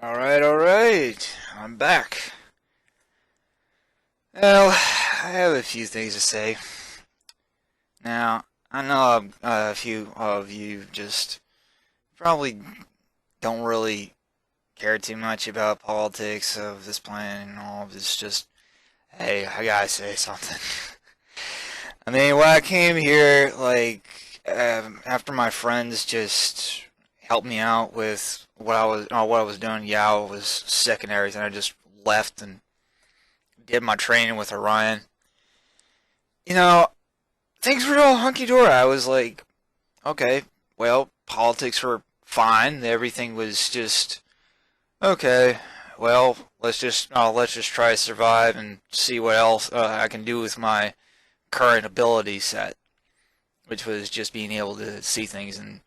Alright. I'm back. Well, I have a few things to say. Now, I know a few of you just probably don't really care too much about politics of this planet and all. It's just, hey, I gotta say something. I mean, when I came here, after my friends just helped me out with what I was doing, yeah, I was sick and everything. I just left and did my training with Orion. You know, things were all hunky dory. I was like, okay, well, politics were fine. Everything was just okay. Well, let's just try to survive and see what else I can do with my current ability set, which was just being able to see things and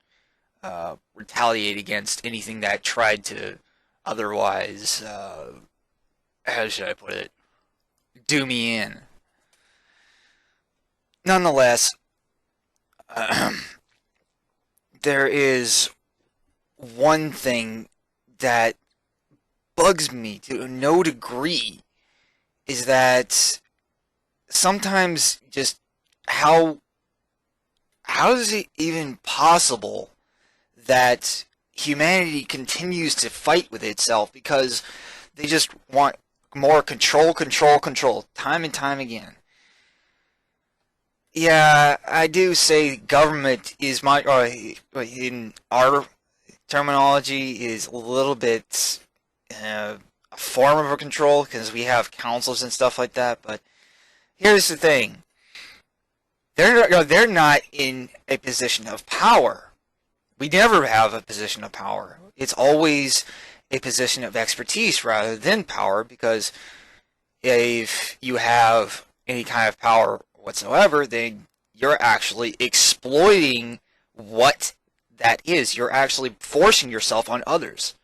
retaliate against anything that tried to otherwise, how should I put it, do me in. Nonetheless, there is one thing that bugs me to no degree is that sometimes just how how is it even possible that humanity continues to fight with itself because they just want more control, control, control, time and time again. Yeah, I do say government is in our terminology is a little bit a form of a control because we have councils and stuff like that. But here's the thing: they're not in a position of power. We never have a position of power. It's always a position of expertise rather than power because if you have any kind of power whatsoever, then you're actually exploiting what that is. You're actually forcing yourself on others.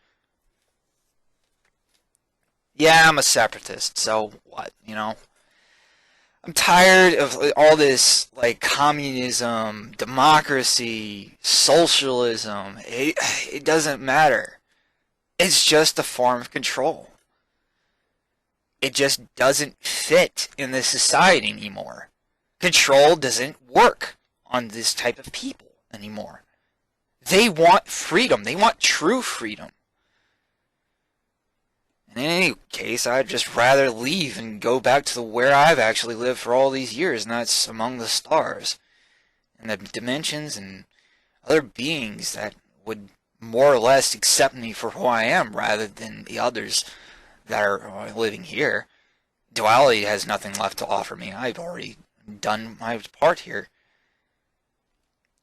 Yeah, I'm a separatist, so what, you know? I'm tired of all this like communism, democracy, socialism. It doesn't matter. It's just a form of control. It just doesn't fit in this society anymore. Control doesn't work on this type of people anymore. They want freedom. They want true freedom. And in any case, I'd just rather leave and go back to where I've actually lived for all these years, and that's among the stars and the dimensions and other beings that would more or less accept me for who I am rather than the others that are living here. Duality has nothing left to offer me. I've already done my part here.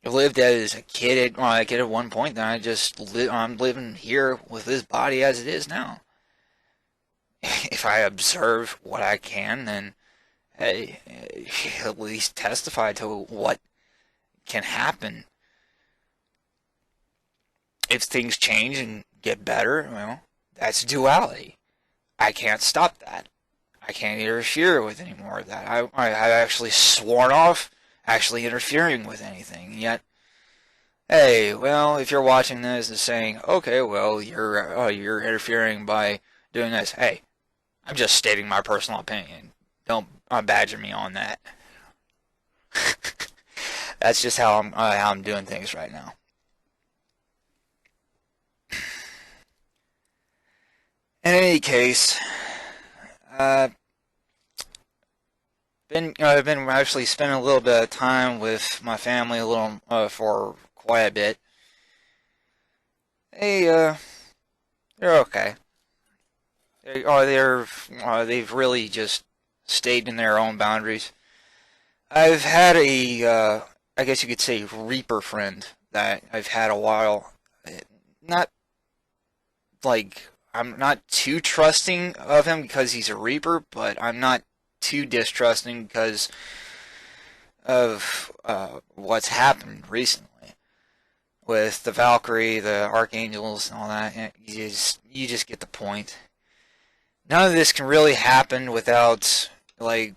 I lived as a kid at one point, then I'm living here with this body as it is now. If I observe what I can, then hey, at least testify to what can happen. If things change and get better, well, that's duality. I can't stop that. I can't interfere with any more of that. I actually sworn off actually interfering with anything. Yet, hey, well, if you're watching this and saying, okay, well, you're interfering by doing this. Hey, I'm just stating my personal opinion. Don't badger me on that. That's just how I'm doing things right now. In any case, uh, I've been actually spending a little bit of time with my family, a little for quite a bit. They they're okay. They've really just stayed in their own boundaries. I've had I guess you could say, Reaper friend that I've had a while. Not like I'm not too trusting of him because he's a Reaper, but I'm not too distrusting because of what's happened recently with the Valkyrie, the Archangels, and all that. You just get the point. None of this can really happen without, like,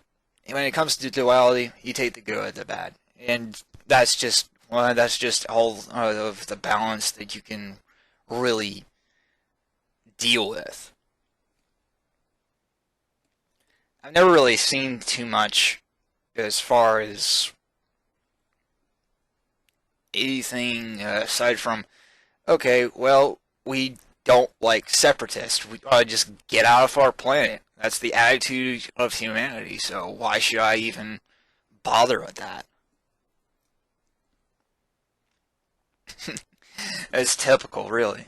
when it comes to duality, you take the good, the bad, and that's just all of the balance that you can really deal with. I've never really seen too much as far as anything aside from, okay, well, we don't like separatists. We ought to just get out of our planet. That's the attitude of humanity, so why should I even bother with that? That's typical, really.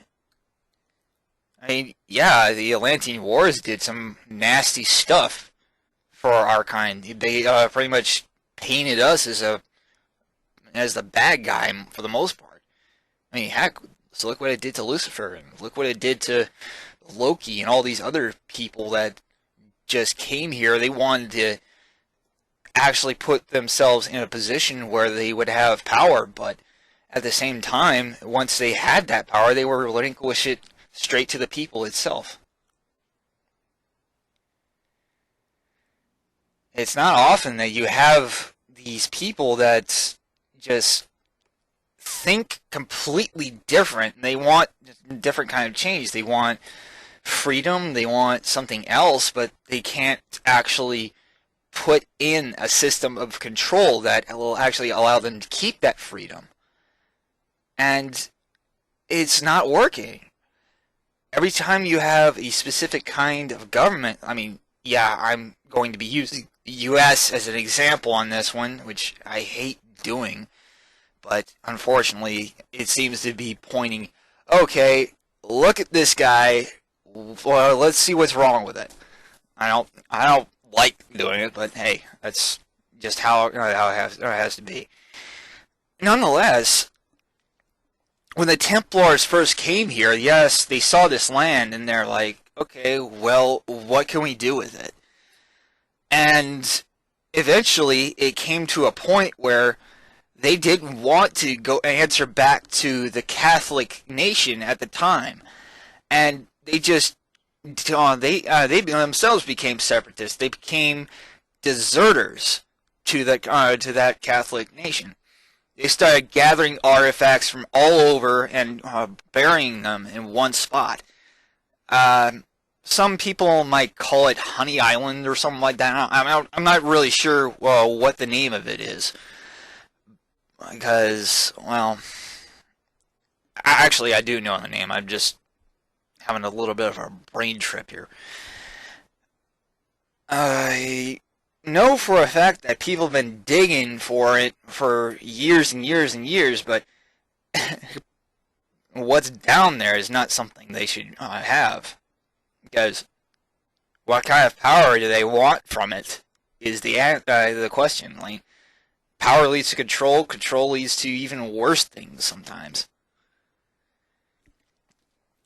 I mean, yeah, the Atlantean Wars did some nasty stuff for our kind. They pretty much painted us as the bad guy for the most part. I mean, heck, so look what it did to Lucifer, and look what it did to Loki and all these other people that just came here. They wanted to actually put themselves in a position where they would have power, but at the same time, once they had that power, they were relinquish it straight to the people itself. It's not often that you have these people that just think completely different. They want a different kind of change. They want freedom. They want something else, but they can't actually put in a system of control that will actually allow them to keep that freedom. And it's not working. Every time you have a specific kind of government, I mean, yeah, I'm going to be using the U.S. as an example on this one, which I hate doing, but unfortunately, it seems to be pointing, okay, look at this guy, well, let's see what's wrong with it. I don't like doing it, but hey, that's just how it has to be. Nonetheless, when the Templars first came here, yes, they saw this land and they're like, okay, well, what can we do with it? And eventually it came to a point where they didn't want to go answer back to the Catholic nation at the time. And they just, they themselves became separatists. They became deserters to that Catholic nation. They started gathering artifacts from all over and burying them in one spot. Some people might call it Honey Island or something like that. I'm not really sure what the name of it is. Because, well, actually I do know the name. I'm just having a little bit of a brain trip here. I know for a fact that people have been digging for it for years and years and years, but what's down there is not something they should have. Because what kind of power do they want from it is the question. Like, power leads to control, control leads to even worse things sometimes.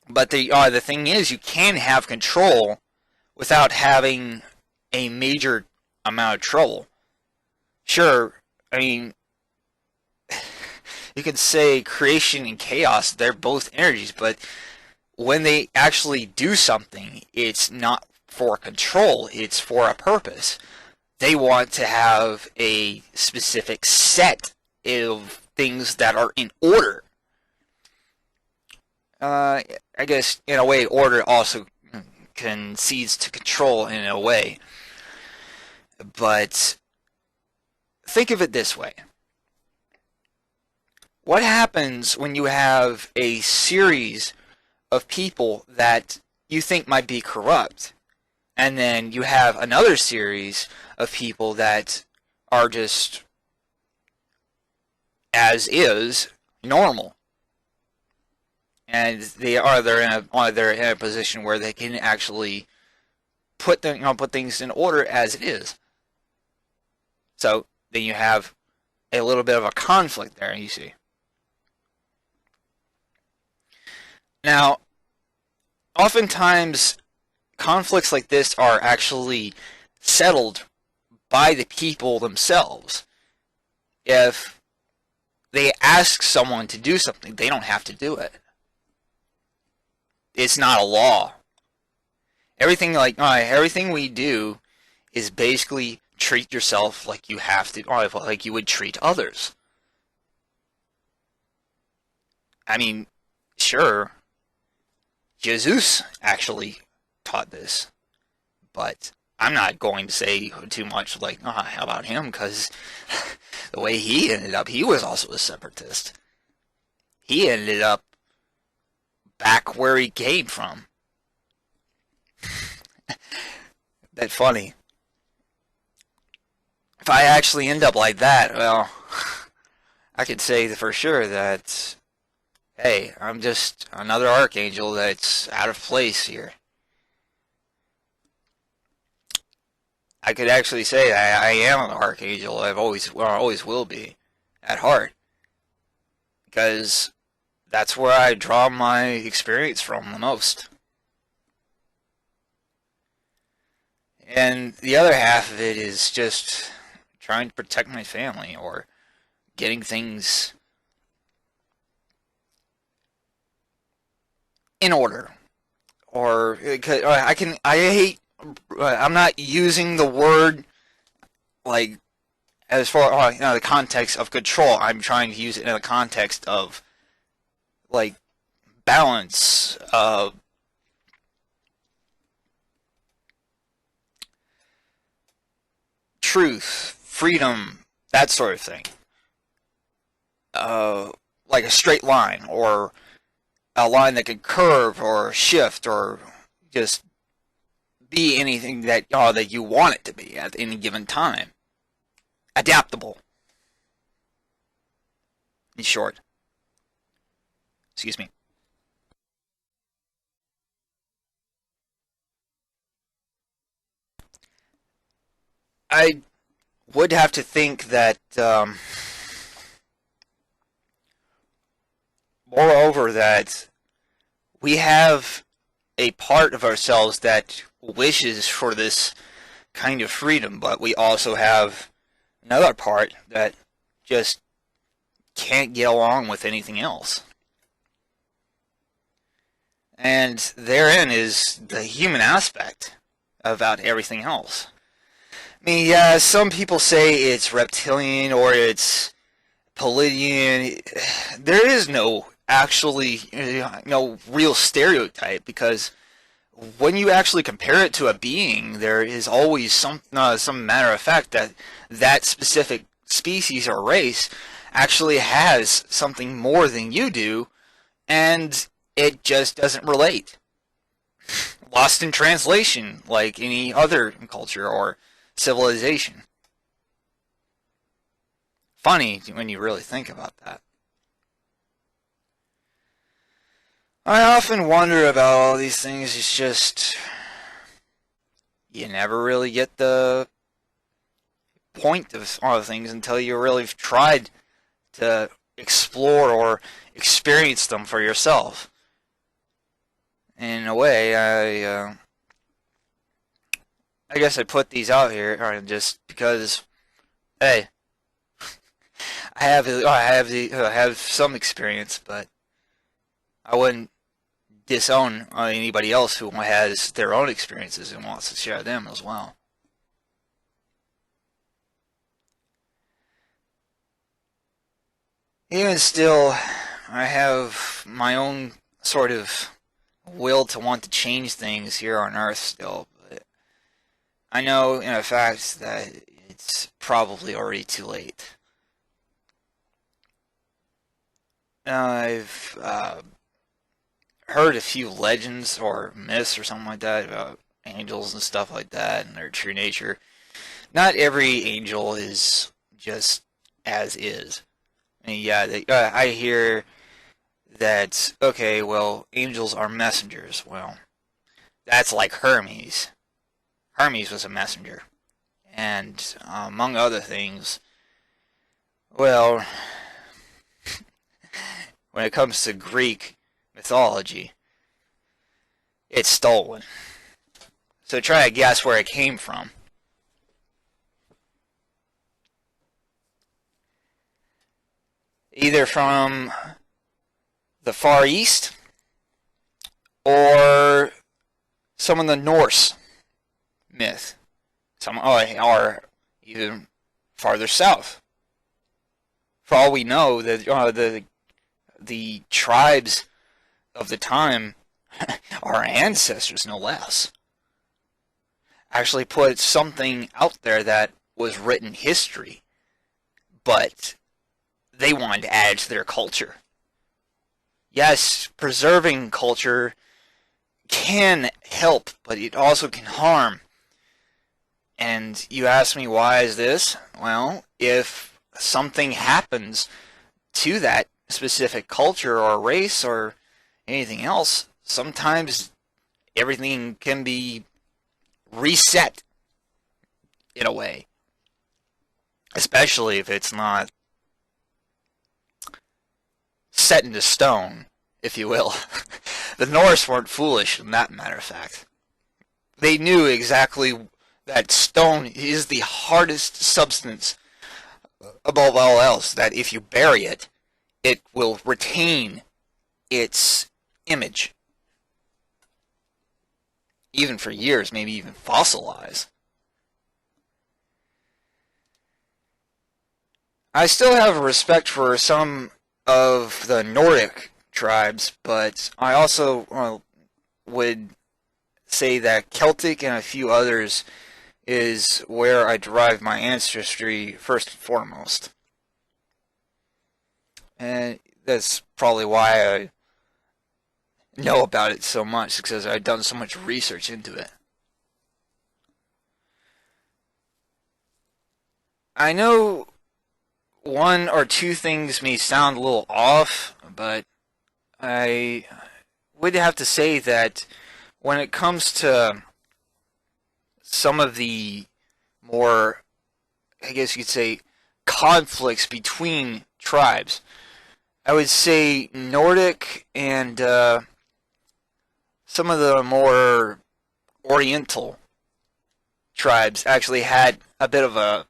But the thing is, you can have control without having a major amount of trouble. Sure, I mean, you could say creation and chaos, they're both energies, but when they actually do something, it's not for control, it's for a purpose. They want to have a specific set of things that are in order. I guess, in a way, order also concedes to control in a way. But think of it this way. What happens when you have a series of people that you think might be corrupt, and then you have another series of people that are just as is normal, and they're in a position where they can actually put things in order as it is. So then you have a little bit of a conflict there, you see. Now, oftentimes conflicts like this are actually settled by the people themselves. If they ask someone to do something, they don't have to do it. It's not a law. Everything we do is basically treat yourself like you have to, or like you would treat others. I mean, sure, Jesus actually taught this, but I'm not going to say too much like, oh, how about him? Because the way he ended up, he was also a separatist. He ended up back where he came from. That's funny. If I actually end up like that, well, I could say for sure that, hey, I'm just another archangel that's out of place here. I could actually say I am an archangel. I always will be, at heart, because that's where I draw my experience from the most. And the other half of it is just trying to protect my family or getting things in order. Or I'm not using the word like as far the context of control. I'm trying to use it in the context of like balance, truth, freedom, that sort of thing. Like a straight line, or a line that can curve or shift or just be anything that you want it to be at any given time. Adaptable, in short. Excuse me. I would have to think that, moreover, that we have a part of ourselves that wishes for this kind of freedom, but we also have another part that just can't get along with anything else. And therein is the human aspect about everything else. I mean, yeah, some people say it's reptilian or it's Palladian. There is no actually no real stereotype, because when you actually compare it to a being, there is always some matter of fact that that specific species or race actually has something more than you do, and it just doesn't relate. Lost in translation, like any other culture or civilization. Funny when you really think about that. I often wonder about all these things. It's just, you never really get the point of all things until you really have tried to explore or experience them for yourself. In a way, I guess I put these out here just because, hey, I have some experience, but I wouldn't disown anybody else who has their own experiences and wants to share them as well. Even still, I have my own sort of will to want to change things here on Earth still, but I know in a fact that it's probably already too late. I've heard a few legends or myths or something like that about angels and stuff like that and their true nature. Not every angel is just as is. I mean, yeah, I hear that, okay, well, angels are messengers. Well, that's like Hermes. Hermes was a messenger. And among other things, well, when it comes to Greek mythology, it's stolen. So try to guess where it came from. Either from the Far East or some of the Norse myth. Or even farther south. For all we know, the tribes of the time our ancestors no less, actually put something out there that was written history, but they wanted to add to their culture. Yes, preserving culture can help, but it also can harm. And you ask me, why is this? Well, if something happens to that specific culture or race or anything else, sometimes everything can be reset in a way. Especially if it's not set into stone, if you will. The Norse weren't foolish, in that matter of fact. They knew exactly that stone is the hardest substance above all else, that if you bury it, it will retain its image. Even for years, maybe even fossilize. I still have respect for some of the Nordic tribes, but I also would say that Celtic and a few others is where I derive my ancestry first and foremost. And that's probably why I know about it so much, because I've done so much research into it. I know one or two things may sound a little off, but I would have to say that when it comes to some of the more, I guess you could say, conflicts between tribes, I would say Nordic and some of the more Oriental tribes actually had a bit of a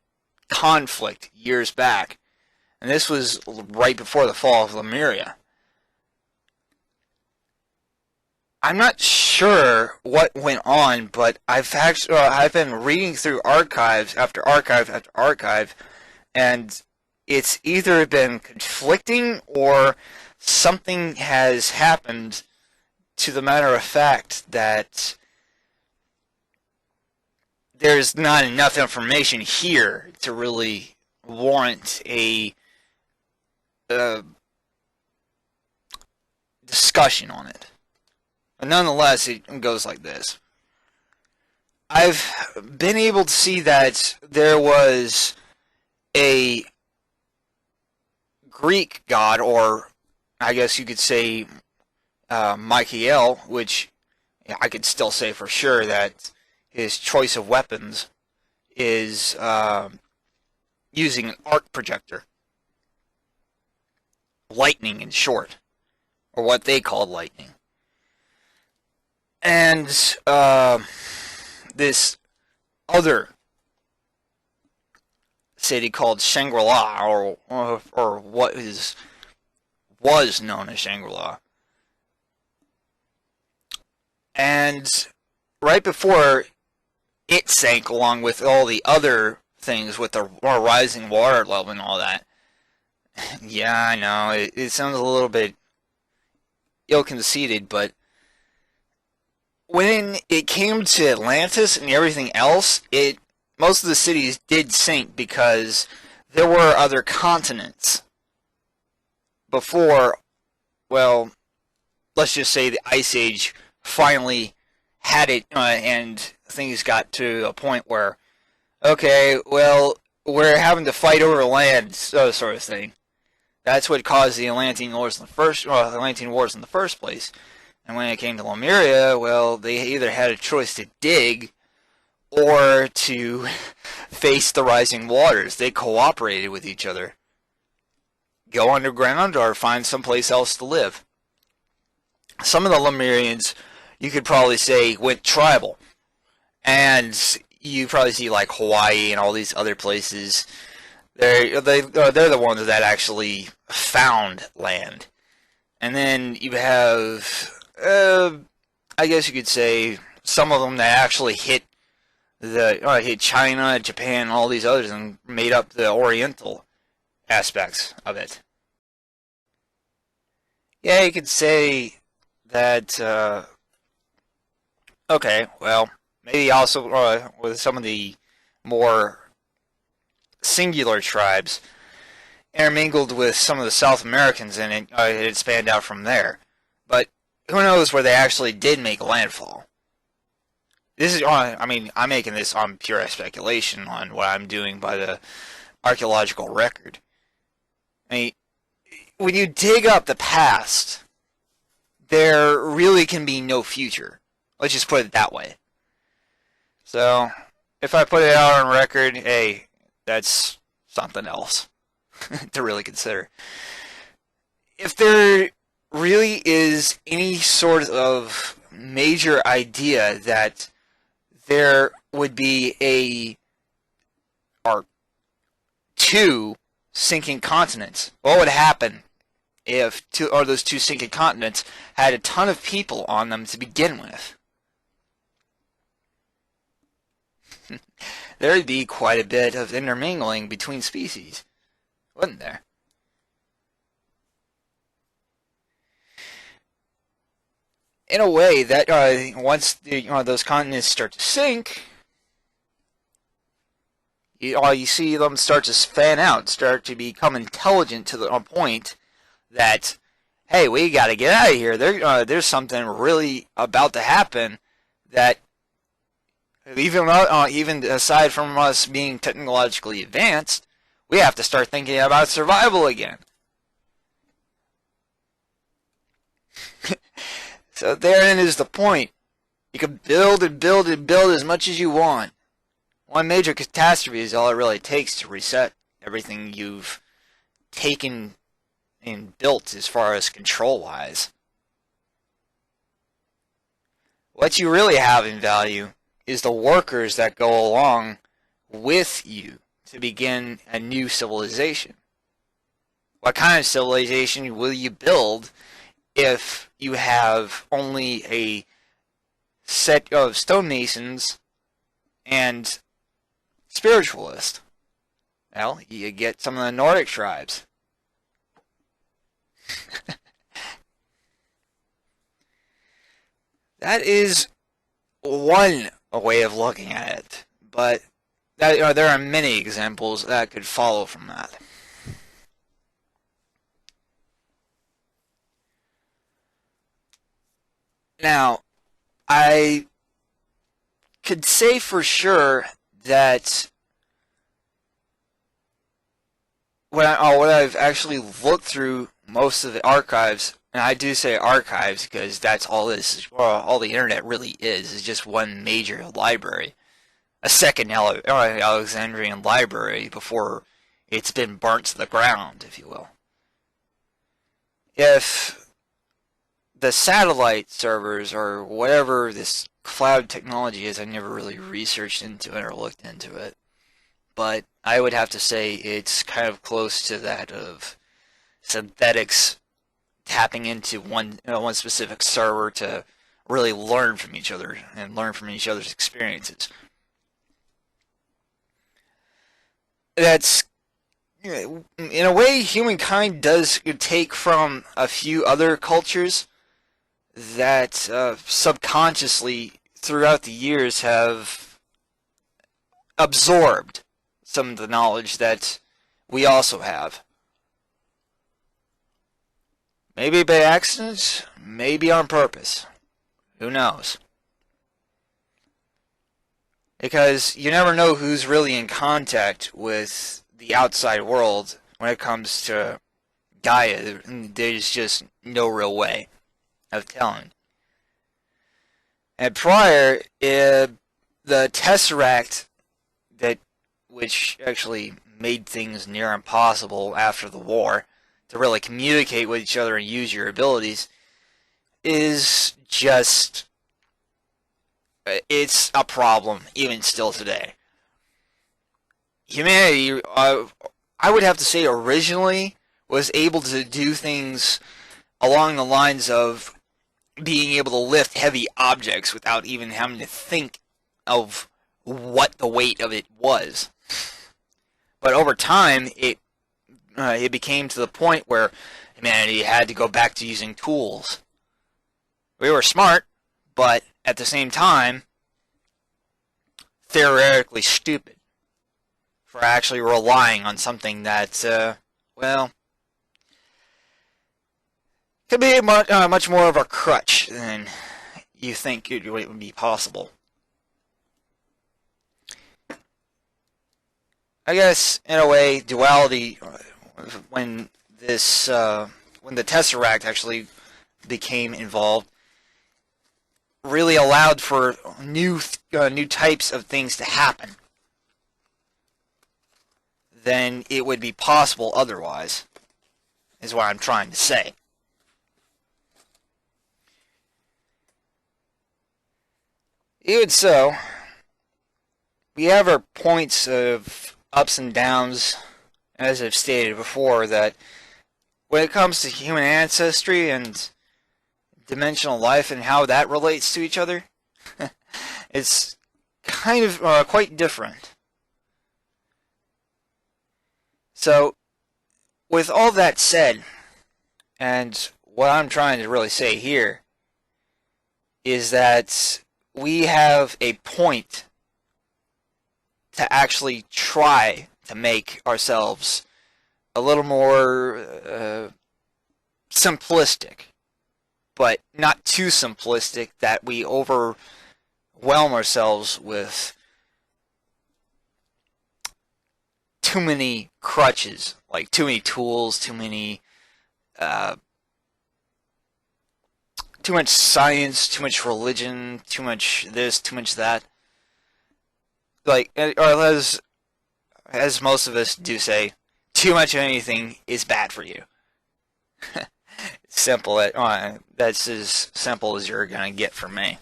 conflict years back. And this was right before the fall of Lemuria. I'm not sure what went on, but I've been reading through archives after archive after archive, and it's either been conflicting or something has happened to the matter of fact that there's not enough information here to really warrant a discussion on it. But nonetheless, it goes like this. I've been able to see that there was a Greek god, or I guess you could say Michael, which I could still say for sure that his choice of weapons is using an arc projector. Lightning, in short. Or what they called lightning. And this other city called Shangri-La, or what was known as Shangri-La. And right before it sank, along with all the other things with the rising water level and all that, yeah, I know, it sounds a little bit ill-conceited, but when it came to Atlantis and everything else, most of the cities did sink because there were other continents before, well, let's just say the Ice Age finally had it, and things got to a point where, okay, well, we're having to fight over land, sort of thing. That's what caused the Atlantean Wars in the first place. And when it came to Lemuria, well, they either had a choice to dig or to face the rising waters. They cooperated with each other. Go underground or find someplace else to live. Some of the Lemurians, you could probably say, went tribal. And you probably see like Hawaii and all these other places. They're the ones that actually found land. And then you have, I guess you could say, some of them that actually hit China, Japan, and all these others, and made up the Oriental aspects of it. Yeah, you could say that, okay, well, maybe also with some of the more singular tribes intermingled with some of the South Americans, and it expanded out from there. But who knows where they actually did make landfall? This is, I mean, I'm making this on pure speculation on what I'm doing by the archaeological record. I mean, when you dig up the past, there really can be no future. Let's just put it that way. So, if I put it out on record, hey, that's something else to really consider. If there really is any sort of major idea that there would be a or two sinking continents, what would happen if those two sinking continents had a ton of people on them to begin with? There would be quite a bit of intermingling between species, wouldn't there? In a way, that once those continents start to sink, you see them start to fan out, start to become intelligent to the point that, hey, we got to get out of here. There's something really about to happen that even aside from us being technologically advanced, we have to start thinking about survival again. So therein is the point. You can build and build and build as much as you want. One major catastrophe is all it really takes to reset everything you've taken and built as far as control-wise. What you really have in value is the workers that go along with you to begin a new civilization. What kind of civilization will you build if you have only a set of stonemasons and spiritualists? Well, you get some of the Nordic tribes. That is one way of looking at it, but there are many examples that could follow from that. Now, I could say for sure that what I've actually looked through most of the archives, and I do say archives because that's all all the internet really is just one major library, a second Alexandrian library before it's been burnt to the ground, if you will. If the satellite servers or whatever this cloud technology is, I never really researched into it or looked into it, but I would have to say it's kind of close to that of synthetics tapping into one specific server to really learn from each other and learn from each other's experiences. That's, in a way, humankind does take from a few other cultures that subconsciously throughout the years have absorbed some of the knowledge that we also have. Maybe by accident, maybe on purpose. Who knows? Because you never know who's really in contact with the outside world when it comes to Gaia. There's just no real way of telling. And prior, the Tesseract which actually made things near impossible after the war to really communicate with each other and use your abilities, is just, it's a problem even still today. Humanity, I would have to say, originally was able to do things along the lines of being able to lift heavy objects without even having to think of what the weight of it was. But over time, it became to the point where humanity had to go back to using tools. We were smart, but at the same time, theoretically stupid for actually relying on something that, well, could be much more of a crutch than you think it would be possible. I guess, in a way, duality, when when the Tesseract actually became involved, really allowed for new types of things to happen than it would be possible otherwise, is what I'm trying to say. Even so, we have our points of ups and downs, as I've stated before, that when it comes to human ancestry and dimensional life and how that relates to each other, it's kind of quite different. So, with all that said, and what I'm trying to really say here, is that we have a point to actually try to make ourselves a little more simplistic, but not too simplistic that we overwhelm ourselves with too many crutches, like too many tools, too much science, too much religion, too much this, too much that. Like, or as most of us do say, too much of anything is bad for you. Simple. That's as simple as you're gonna get from me.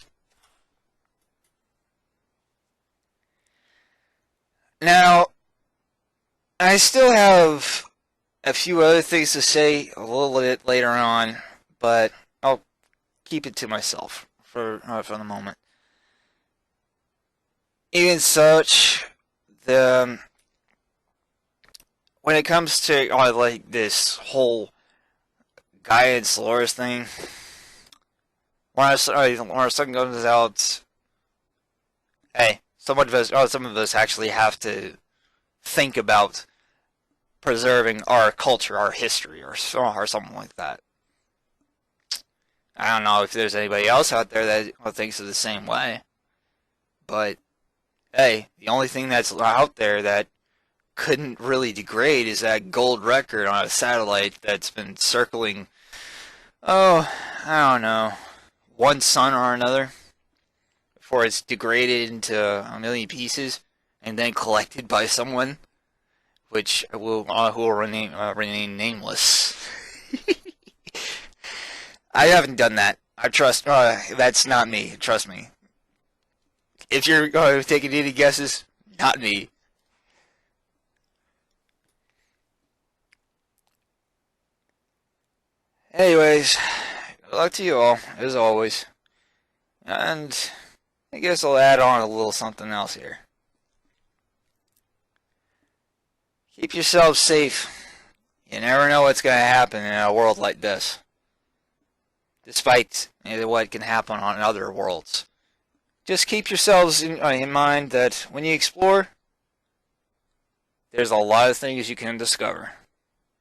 Now, I still have a few other things to say a little bit later on, but I'll keep it to myself for the moment. Even such, when it comes to like this whole guidance lures thing, when something comes out, hey, some of us actually have to think about preserving our culture, our history, or something like that. I don't know if there's anybody else out there that thinks of the same way, but hey, the only thing that's out there that couldn't really degrade is that gold record on a satellite that's been circling, oh, I don't know, one sun or another before it's degraded into a million pieces and then collected by someone, which who will remain nameless. I haven't done that. I trust. That's not me. Trust me. If you're taking any guesses, not me. Anyways, good luck to you all, as always. And I guess I'll add on a little something else here. Keep yourselves safe. You never know what's going to happen in a world like this. Despite what can happen on other worlds. Just keep yourselves in mind that when you explore, there's a lot of things you can discover.